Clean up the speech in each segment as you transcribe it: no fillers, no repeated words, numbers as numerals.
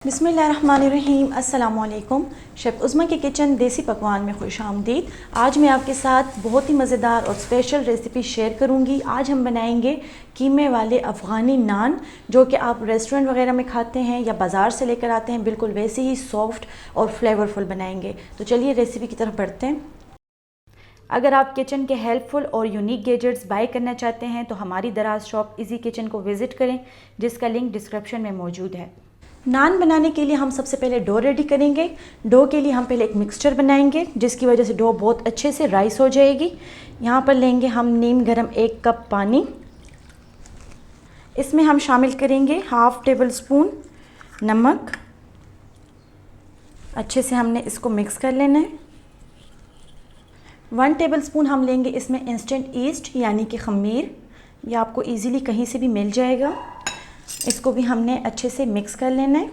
बिस्मिल्लाहिर्रहमानिर्रहीम। अस्सलामुअलैकुम। शेफ़ उज़्मा के किचन देसी पकवान में खुश आमदीद। आज मैं आपके साथ बहुत ही मज़ेदार और स्पेशल रेसिपी शेयर करूंगी। आज हम बनाएंगे कीमे वाले अफ़गानी नान, जो कि आप रेस्टोरेंट वगैरह में खाते हैं या बाज़ार से लेकर आते हैं, बिल्कुल वैसे ही सॉफ्ट और फ्लेवरफुल बनाएंगे। तो चलिए रेसिपी की तरफ बढ़ते हैं। अगर आप किचन के हेल्पफुल और यूनिक गैजेट्स बाय करना चाहते हैं तो हमारी दराज शॉप इजी किचन को विज़िट करें, जिसका लिंक डिस्क्रिप्शन में मौजूद है। नान बनाने के लिए हम सबसे पहले डो रेडी करेंगे। डो के लिए हम पहले एक मिक्सचर बनाएंगे, जिसकी वजह से डो बहुत अच्छे से राइस हो जाएगी। यहाँ पर लेंगे हम नीम गरम 1 कप पानी। इसमें हम शामिल करेंगे 1/2 टेबल स्पून नमक। अच्छे से हमने इसको मिक्स कर लेना है। 1 टेबल स्पून हम लेंगे इसमें इंस्टेंट ईस्ट यानी कि खमीर। ये आपको इजीली कहीं से भी मिल जाएगा। इसको भी हमने अच्छे से मिक्स कर लेना है।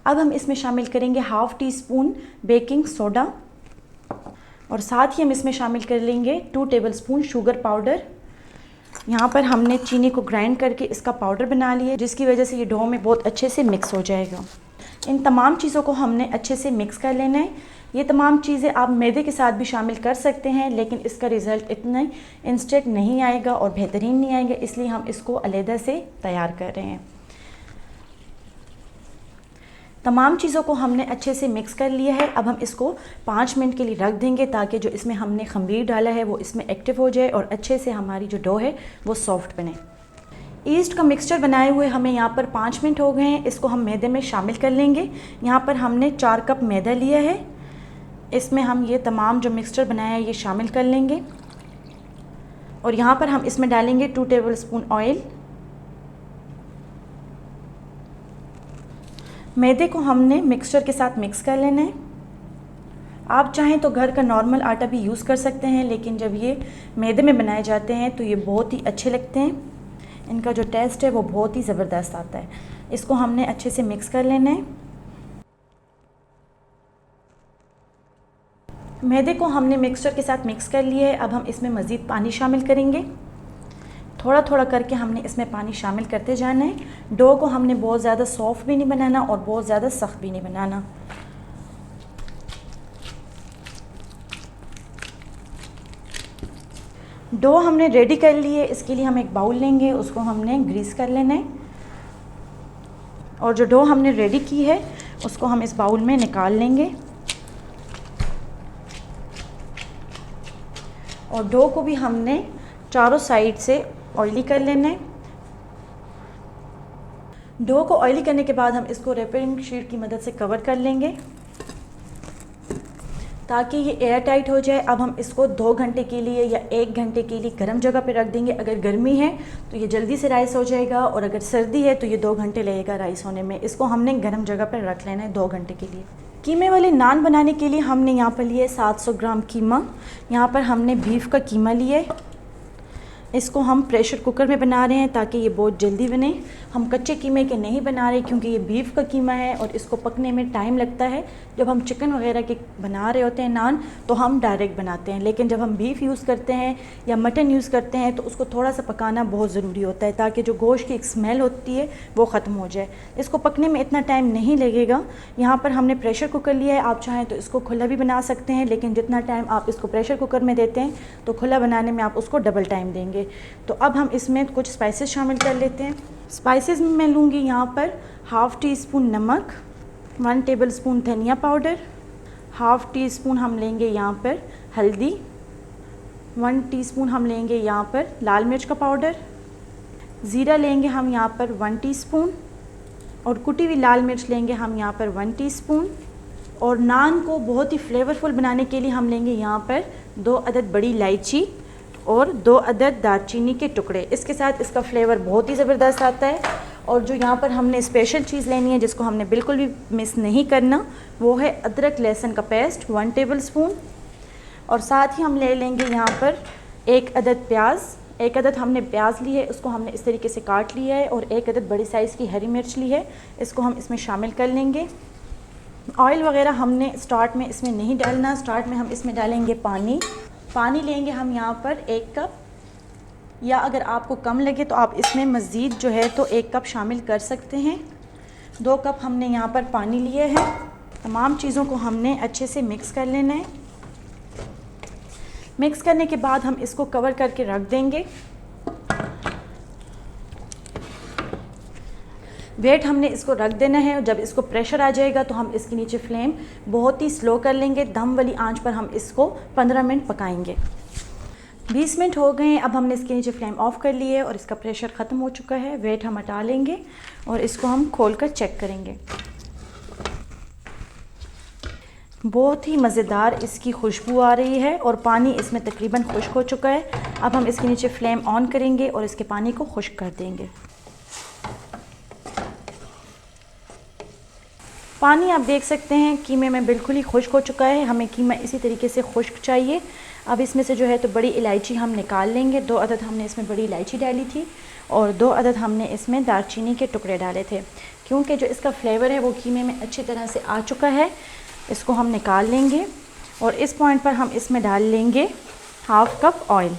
अब हम इसमें शामिल करेंगे 1/2 टीस्पून बेकिंग सोडा और साथ ही हम इसमें शामिल कर लेंगे 2 टेबल स्पून शुगर पाउडर। यहाँ पर हमने चीनी को ग्राइंड करके इसका पाउडर बना लिया, जिसकी वजह से ये डो में बहुत अच्छे से मिक्स हो जाएगा। इन तमाम चीज़ों को हमने अच्छे से मिक्स कर लेना है। ये तमाम चीज़ें आप मैदे के साथ भी शामिल कर सकते हैं, लेकिन इसका रिज़ल्ट इतना इंस्टेंट नहीं आएगा और बेहतरीन नहीं आएगा, इसलिए हम इसको अलहदा से तैयार कर रहे हैं। तमाम चीज़ों को हमने अच्छे से मिक्स कर लिया है। अब हम इसको 5 मिनट के लिए रख देंगे, ताकि जो इसमें हमने खमीर डाला है वो इसमें एक्टिव हो जाए और अच्छे से हमारी जो डो है वो सॉफ्ट बने। ईस्ट का मिक्सचर बनाए हुए हमें यहाँ पर 5 मिनट हो गए हैं। इसको हम मैदे में शामिल कर लेंगे। यहाँ पर हमने 4 कप मैदा लिया है। इसमें हम ये तमाम जो मिक्सचर बनाया है ये शामिल कर लेंगे और यहाँ पर हम इसमें डालेंगे 2 टेबल स्पून ऑयल। मैदे को हमने मिक्सचर के साथ मिक्स कर लेना है। आप चाहें तो घर का नॉर्मल आटा भी यूज़ कर सकते हैं, लेकिन जब ये मैदे में बनाए जाते हैं तो ये बहुत ही अच्छे लगते हैं। इनका जो टेस्ट है वो बहुत ही ज़बरदस्त आता है। इसको हमने अच्छे से मिक्स कर लेना है। मैदे को हमने मिक्सचर के साथ मिक्स कर लिया है। अब हम इसमें मज़ीद पानी शामिल करेंगे। थोड़ा थोड़ा करके हमने इसमें पानी शामिल करते जाना है। डो को हमने बहुत ज़्यादा सॉफ्ट भी नहीं बनाना और बहुत ज़्यादा सख्त भी नहीं बनाना। डो हमने रेडी कर ली है। इसके लिए हम एक बाउल लेंगे, उसको हमने ग्रीस कर लेना है और जो डो हमने रेडी की है उसको हम इस बाउल में निकाल लेंगे और डो को भी हमने चारों साइड से ऑयली कर लेना है। डो को ऑयली करने के बाद हम इसको रैपिंग शीट की मदद से कवर कर लेंगे, ताकि ये एयर टाइट हो जाए। अब हम इसको 2 घंटे के लिए या 1 घंटे के लिए गर्म जगह पे रख देंगे। अगर गर्मी है तो ये जल्दी से राइस हो जाएगा और अगर सर्दी है तो ये 2 घंटे लगेगा राइस होने में। इसको हमने गर्म जगह पर रख लेना है 2 घंटे के लिए। कीमे वाले नान बनाने के लिए हमने यहाँ पर लिए 700 ग्राम कीमा। यहाँ पर हमने बीफ का कीमा लिया है। इसको हम प्रेशर कुकर में बना रहे हैं ताकि ये बहुत जल्दी बने। हम कच्चे कीमे के नहीं बना रहे, क्योंकि ये बीफ का कीमा है और इसको पकने में टाइम लगता है। जब हम चिकन वगैरह के बना रहे होते हैं नान तो हम डायरेक्ट बनाते हैं, लेकिन जब हम बीफ यूज़ करते हैं या मटन यूज़ करते हैं तो उसको थोड़ा सा पकाना बहुत ज़रूरी होता है, ताकि जो गोश्त की एक स्मेल होती है वो ख़त्म हो जाए। इसको पकने में इतना टाइम नहीं लगेगा। यहाँ पर हमने प्रेशर कुकर लिया है। आप चाहें तो इसको खुला भी बना सकते हैं, लेकिन जितना टाइम आप इसको प्रेशर कुकर में देते हैं तो खुला बनाने में आप उसको डबल टाइम देंगे। तो अब हम इसमें कुछ स्पाइसेस शामिल कर लेते हैं। स्पाइसेस में मैं लूँगी यहाँ पर 1/2 टीस्पून नमक, 1 टेबल स्पून धनिया पाउडर, 1/2 टीस्पून हम लेंगे यहाँ पर हल्दी, 1 टीस्पून हम लेंगे यहाँ पर लाल मिर्च का पाउडर, ज़ीरा लेंगे हम यहाँ पर 1 टीस्पून और कुटी हुई लाल मिर्च लेंगे हम यहाँ पर 1 टीस्पून। और नान को बहुत ही फ्लेवरफुल बनाने के लिए हम लेंगे यहाँ पर 2 अदद बड़ी इलायची और 2 अदद दालचीनी के टुकड़े। इसके साथ इसका फ्लेवर बहुत ही ज़बरदस्त आता है। और जो यहाँ पर हमने स्पेशल चीज़ लेनी है, जिसको हमने बिल्कुल भी मिस नहीं करना, वो है अदरक लहसुन का पेस्ट 1 टेबल स्पून। और साथ ही हम ले लेंगे यहाँ पर 1 अदद प्याज। 1 अदद हमने प्याज ली है, उसको हमने इस तरीके से काट लिया है और 1 अदद बड़ी साइज़ की हरी मिर्च ली है, इसको हम इसमें शामिल कर लेंगे। ऑयल वगैरह हमने स्टार्ट में इसमें नहीं डालना। स्टार्ट में हम इसमें डालेंगे पानी लेंगे हम यहाँ पर 1 कप, या अगर आपको कम लगे तो आप इसमें मज़ीद जो है तो 1 कप शामिल कर सकते हैं। 2 कप हमने यहाँ पर पानी लिए हैं। तमाम चीज़ों को हमने अच्छे से मिक्स कर लेना है। मिक्स करने के बाद हम इसको कवर करके रख देंगे। वेट हमने इसको रख देना है। जब इसको प्रेशर आ जाएगा तो हम इसके नीचे फ्लेम बहुत ही स्लो कर लेंगे। दम वाली आंच पर हम इसको 15 मिनट पकाएंगे। 20 मिनट हो गए हैं। अब हमने इसके नीचे फ्लेम ऑफ कर ली है और इसका प्रेशर ख़त्म हो चुका है। वेट हम हटा लेंगे और इसको हम खोलकर चेक करेंगे। बहुत ही मज़ेदार इसकी खुशबू आ रही है और पानी इसमें तकरीबन खुश्क हो चुका है। अब हम इसके नीचे फ्लेम ऑन करेंगे और इसके पानी को खुश्क कर देंगे। पानी आप देख सकते हैं कीमे में बिल्कुल ही खुश्क हो चुका है। हमें कीमा इसी तरीके से खुश्क चाहिए। अब इसमें से जो है तो बड़ी इलायची हम निकाल लेंगे। 2 अदद हमने इसमें बड़ी इलायची डाली थी और 2 अदद हमने इसमें दालचीनी के टुकड़े डाले थे। क्योंकि जो इसका फ्लेवर है वो कीमे में अच्छी तरह से आ चुका है, इसको हम निकाल लेंगे और इस पॉइंट पर हम इसमें डाल लेंगे 1/2 कप ऑयल।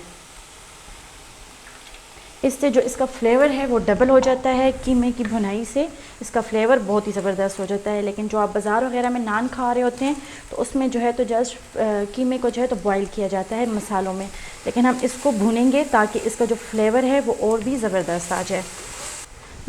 इससे जो इसका फ्लेवर है वो डबल हो जाता है। कीमे की भुनाई से इसका फ्लेवर बहुत ही ज़बरदस्त हो जाता है। लेकिन जो आप बाज़ार वगैरह में नान खा रहे होते हैं तो उसमें जो है तो जस्ट कीमे को जो है तो बॉईल किया जाता है मसालों में, लेकिन हम इसको भूनेंगे ताकि इसका जो फ्लेवर है वो और भी ज़बरदस्त आ जाए।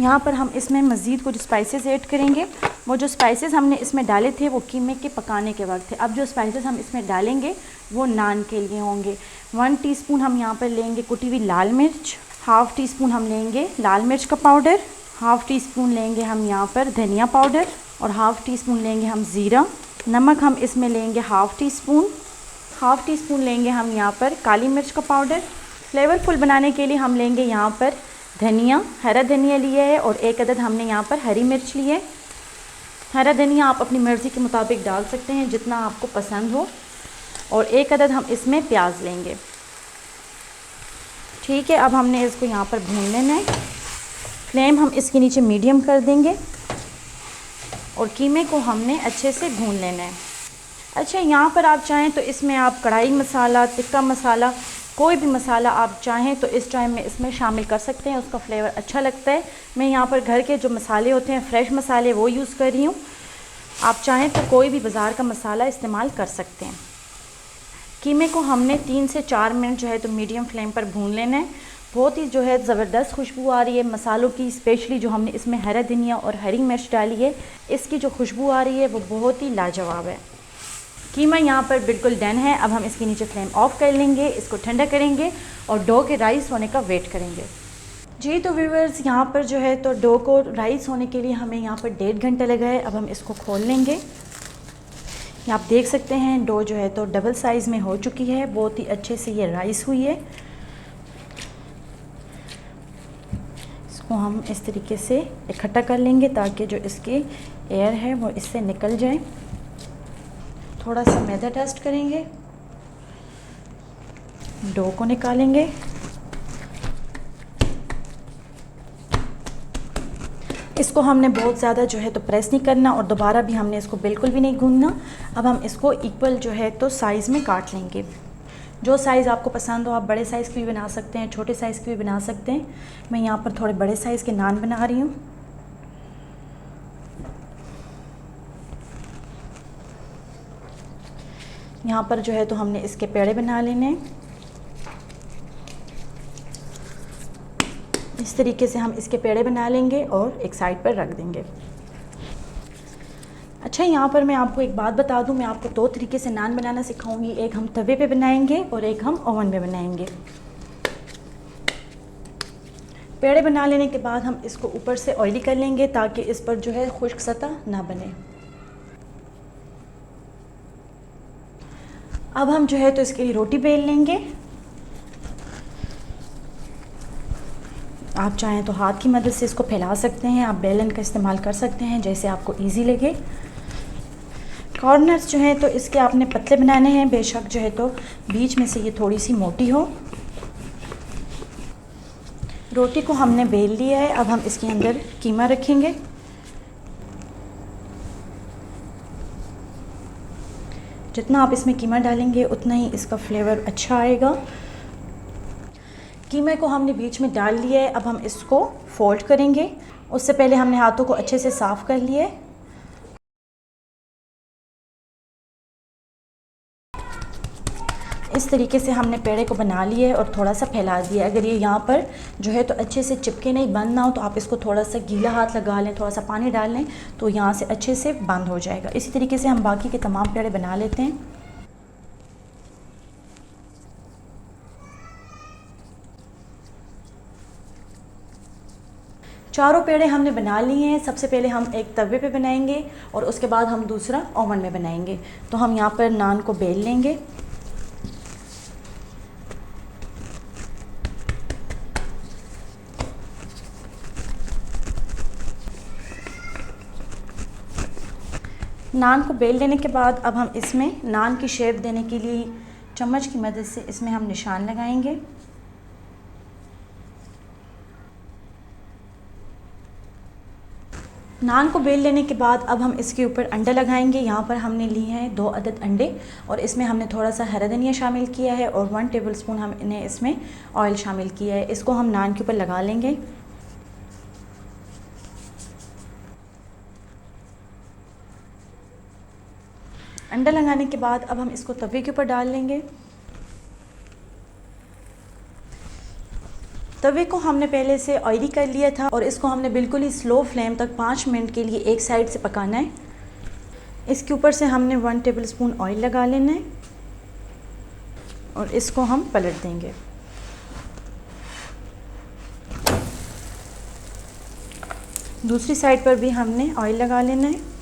यहाँ पर हम इसमें मज़ीद कुछ स्पाइसेस ऐड करेंगे। वो जो स्पाइसेस हमने इसमें डाले थे वो कीमे के पकाने के वक्त थे। अब जो स्पाइसेस हम इसमें डालेंगे वो नान के लिए होंगे। 1 टीस्पून हम यहाँ पर लेंगे कुटी हुई लाल मिर्च, 1/2 टीस्पून हम लेंगे लाल मिर्च का पाउडर, 1/2 टीस्पून लेंगे हम यहाँ पर धनिया पाउडर और 1/2 टीस्पून लेंगे हम ज़ीरा। नमक हम इसमें लेंगे 1/2 टीस्पून। 1/2 टीस्पून लेंगे हम यहाँ पर काली मिर्च का पाउडर। फ्लेवरफुल बनाने के लिए हम लेंगे यहाँ पर धनिया, हरा धनिया लिया है और 1 अदद हमने यहाँ पर हरी मिर्च ली है। हरा धनिया आप अपनी मर्ज़ी के मुताबिक डाल सकते हैं जितना आपको पसंद हो। और 1 अदद हम इसमें प्याज लेंगे। ठीक है, अब हमने इसको यहाँ पर भून लेना है। फ्लेम हम इसके नीचे मीडियम कर देंगे और कीमे को हमने अच्छे से भून लेना है। अच्छा, यहाँ पर आप चाहें तो इसमें आप कढ़ाई मसाला, टिक्का मसाला, कोई भी मसाला आप चाहें तो इस टाइम में इसमें शामिल कर सकते हैं। उसका फ्लेवर अच्छा लगता है। मैं यहाँ पर घर के जो मसाले होते हैं फ्रेश मसाले वो यूज़ कर रही हूँ। आप चाहें तो कोई भी बाज़ार का मसाला इस्तेमाल कर सकते हैं। कीमे को हमने 3 से 4 मिनट जो है तो मीडियम फ्लेम पर भून लेना है। बहुत ही जो है ज़बरदस्त खुशबू आ रही है मसालों की, स्पेशली जो हमने इसमें हरा धनिया और हरी मिर्च डाली है, इसकी जो खुशबू आ रही है वो बहुत ही लाजवाब है। कीमा यहाँ पर बिल्कुल डन है। अब हम इसके नीचे फ्लेम ऑफ कर लेंगे, इसको ठंडा करेंगे और डो के राइस होने का वेट करेंगे। जी तो व्यूअर्स, यहाँ पर जो है तो डो को राइस होने के लिए हमें यहाँ पर 1.5 घंटा लगा है। अब हम इसको खोल लेंगे। आप देख सकते हैं डो जो है तो डबल साइज़ में हो चुकी है। बहुत ही अच्छे से ये राइस हुई है। इसको हम इस तरीके से इकट्ठा कर लेंगे ताकि जो इसकी एयर है वो इससे निकल जाए। थोड़ा सा मैदा टेस्ट करेंगे, डो को निकालेंगे। इसको हमने बहुत ज़्यादा जो है तो प्रेस नहीं करना और दोबारा भी हमने इसको बिल्कुल भी नहीं गूंदना। अब हम इसको इक्वल जो है तो साइज़ में काट लेंगे। जो साइज़ आपको पसंद हो, आप बड़े साइज़ की भी बना सकते हैं, छोटे साइज़ की भी बना सकते हैं। मैं यहाँ पर थोड़े बड़े साइज़ के नान बना रही हूँ। यहाँ पर जो है तो हमने इसके पेड़े बना लेने हैं। इस तरीके से हम इसके पेड़े बना लेंगे और एक साइड पर रख देंगे। अच्छा, यहाँ पर मैं आपको एक बात बता दूँ, मैं आपको 2 तरीके से नान बनाना सिखाऊंगी। एक हम तवे पे बनाएंगे और एक हम ओवन में बनाएंगे। पेड़े बना लेने के बाद हम इसको ऊपर से ऑयली कर लेंगे ताकि इस पर जो है खुश्क सतह ना बने। अब हम जो है तो इसके लिए रोटी बेल लेंगे। आप चाहें तो हाथ की मदद से इसको फैला सकते हैं, आप बेलन का इस्तेमाल कर सकते हैं, जैसे आपको इजी लगे। कॉर्नर्स जो हैं तो इसके आपने पतले बनाने हैं, बेशक जो है तो बीच में से ये थोड़ी सी मोटी हो। रोटी को हमने बेल लिया है। अब हम इसके अंदर कीमा रखेंगे। जितना आप इसमें कीमा डालेंगे उतना ही इसका फ्लेवर अच्छा आएगा। कीमे को हमने बीच में डाल लिया है। अब हम इसको फोल्ड करेंगे उससे पहले हमने हाथों को अच्छे से साफ़ कर लिए। इस तरीके से हमने पेड़े को बना लिया है और थोड़ा सा फैला दिया। अगर ये यहाँ पर जो है तो अच्छे से चिपके नहीं, बंद ना हो, तो आप इसको थोड़ा सा गीला हाथ लगा लें, थोड़ा सा पानी डाल लें तो यहाँ से अच्छे से बंद हो जाएगा। इसी तरीके से हम बाकी के तमाम पेड़े बना लेते हैं। चारों पेड़े हमने बना लिए हैं। सबसे पहले हम एक तवे पे बनाएंगे और उसके बाद हम दूसरा ओवन में बनाएंगे। तो हम यहाँ पर नान को बेल लेंगे। नान को बेल लेने के बाद अब हम इसमें नान की शेप देने के लिए चम्मच की मदद से इसमें हम निशान लगाएंगे। नान को बेल लेने के बाद अब हम इसके ऊपर अंडा लगाएंगे। यहाँ पर हमने लिए हैं 2 अदद अंडे और इसमें हमने थोड़ा सा हरा धनिया शामिल किया है और 1 टेबलस्पून हमने इसमें ऑयल शामिल किया है। इसको हम नान के ऊपर लगा लेंगे। अंडा लगाने के बाद अब हम इसको तवे के ऊपर डाल लेंगे। तवे को हमने पहले से ऑयली कर लिया था और इसको हमने बिल्कुल ही स्लो फ्लेम तक 5 मिनट के लिए एक साइड से पकाना है। इसके ऊपर से हमने 1 टेबलस्पून ऑयल लगा लेना है और इसको हम पलट देंगे। दूसरी साइड पर भी हमने ऑयल लगा लेना है।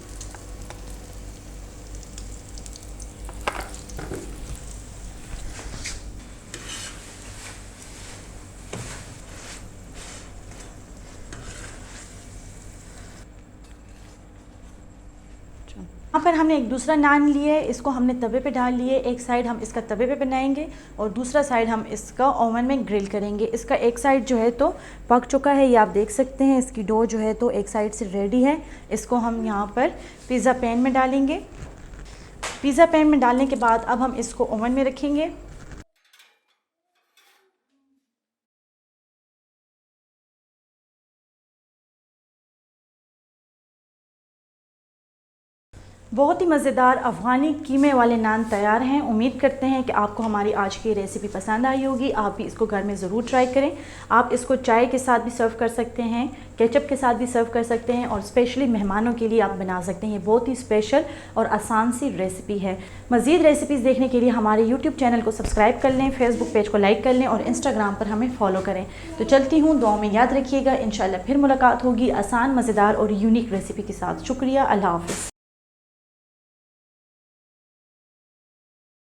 यहाँ पर हमने एक दूसरा नान लिया है, इसको हमने तवे पे डाल लिए। एक साइड हम इसका तवे पे बनाएंगे और दूसरा साइड हम इसका ओवन में ग्रिल करेंगे। इसका एक साइड जो है तो पक चुका है, ये आप देख सकते हैं। इसकी डो जो है तो एक साइड से रेडी है। इसको हम यहाँ पर पिज़्ज़ा पैन में डालेंगे। पिज़्ज़ा पैन में डालने के बाद अब हम इसको ओवन में रखेंगे। बहुत ही मज़ेदार अफ़गानी कीमे वाले नान तैयार हैं। उम्मीद करते हैं कि आपको हमारी आज की रेसिपी पसंद आई होगी। आप भी इसको घर में ज़रूर ट्राई करें। आप इसको चाय के साथ भी सर्व कर सकते हैं, केचप के साथ भी सर्व कर सकते हैं और स्पेशली मेहमानों के लिए आप बना सकते हैं। ये बहुत ही स्पेशल और आसान सी रेसिपी है। मज़ीद रेसिपीज़ देखने के लिए हमारे यूट्यूब चैनल को सब्सक्राइब कर लें, फेसबुक पेज को लाइक कर लें और इंस्टाग्राम पर हमें फॉलो करें। तो चलती हूँ, दुआ में याद रखिएगा। इंशाल्लाह फिर मुलाकात होगी आसान, मज़ेदार और यूनिक रेसिपी के साथ। शुक्रिया, अल्लाह हाफ़िज़।